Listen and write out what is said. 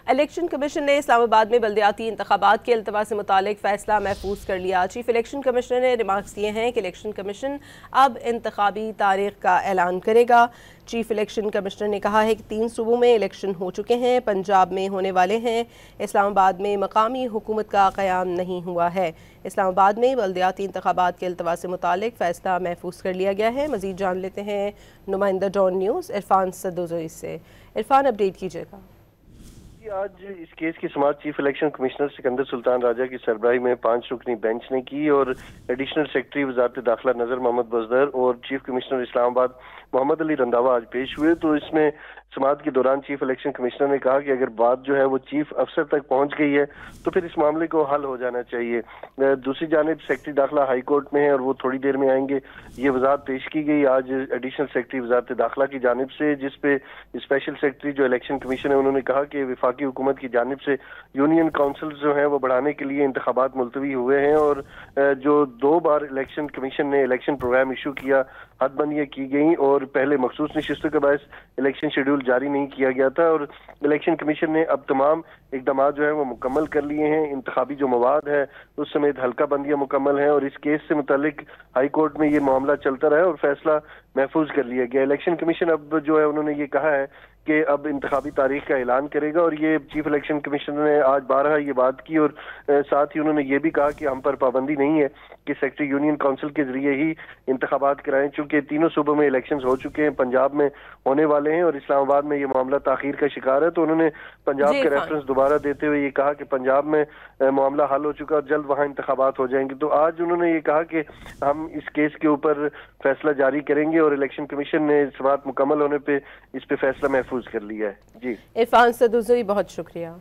Election commission ने इस्लामाबाद में बल्दियाती इंतखाबात के अल्तवा से मुतालिक फ़ैसला महफूज कर लिया। चीफ इलेक्शन कमिश्नर ने रिमार्क्स दिए हैं कि इलेक्शन कमीशन अब इंतखाबी तारीख का ऐलान करेगा। चीफ इलेक्शन कमिश्नर ने कहा है कि 3 सूबों में इलेक्शन हो चुके हैं, पंजाब में होने वाले हैं। इस्लामाबाद में मकामी हुकूमत का क़याम नहीं हुआ है। इस्लामाबाद में बल्दियाती इंतखाबात के अल्तवा से मुतालिक फ़ैसला महफूज कर लिया गया है। मज़ीद जान लेते हैं नुमाइंदा डॉन न्यूज़ इरफान सदोज़ई से। इरफान, अपडेट कीजिएगा। आज इस केस की समाअत chief election commissioner Sikandar Sultan Raja की सरबराही में 5 रुकनी बेंच ने की और एडिशनल सेक्रेटरी वजारत दाखिला नजर मोहम्मद बजदर और चीफ कमिश्नर इस्लामाबाद मोहम्मद अली रंधावा आज पेश हुए। तो इसमें समाअत के दौरान चीफ इलेक्शन कमिश्नर ने कहा कि अगर बात जो है वो चीफ अफसर तक पहुंच गई है तो फिर इस मामले को हल हो जाना चाहिए। दूसरी जानिब सेक्रेटरी दाखिला हाई कोर्ट में है और वो थोड़ी देर में आएंगे। ये वजाहत पेश की गई आज एडिशनल सेक्रेटरी वजारत दाखिला की जानिब से, जिसपे स्पेशल सेक्रेटरी जो इलेक्शन कमीशन है उन्होंने कहा कि विफाकी हुकूमत की जानिब से यूनियन काउंसिल जो है वो बढ़ाने के लिए इंतखाबात मुलतवी हुए हैं और जो 2 बार इलेक्शन कमीशन ने इलेक्शन प्रोग्राम इशू किया, हदबंदियां की गई और पहले मखसूस नशिस्तों के बायस इलेक्शन शेड्यूल जारी नहीं किया गया था और इलेक्शन कमीशन ने अब तमाम इकदाम जो है वो मुकम्मल कर लिए हैं। इंतखाबी जो मवाद है उस समेत हल्का बंदियां मुकम्मल हैं और इस केस से मुतालिक हाई कोर्ट में ये मामला चलता रहा और फैसला महफूज कर लिया गया। इलेक्शन कमीशन अब जो है उन्होंने ये कहा है कि अब इंतखाबी तारीख का ऐलान करेगा और ये चीफ इलेक्शन कमिश्नर ने आज 12 ये बात की और साथ ही उन्होंने ये भी कहा कि हम पर पाबंदी नहीं है कि सेक्रेटरी यूनियन काउंसिल के जरिए ही इंतखाबात कराएं, चूंकि तीनों सूबों में इलेक्शंस हो चुके हैं, पंजाब में होने वाले हैं और इस्लामाबाद में ये मामला ताखीर का शिकार है। तो उन्होंने पंजाब का रेफरेंस दोबारा देते हुए ये कहा कि पंजाब में मामला हल हो चुका और जल्द वहाँ इंतखाबात हो जाएंगे। तो आज उन्होंने ये कहा कि हम इस केस के ऊपर फैसला जारी करेंगे और इलेक्शन कमीशन ने समाअत मुकम्मल होने पर इस पे फैसला महफूज कर लिया है। जी इरफान सदोज़ई, बहुत शुक्रिया।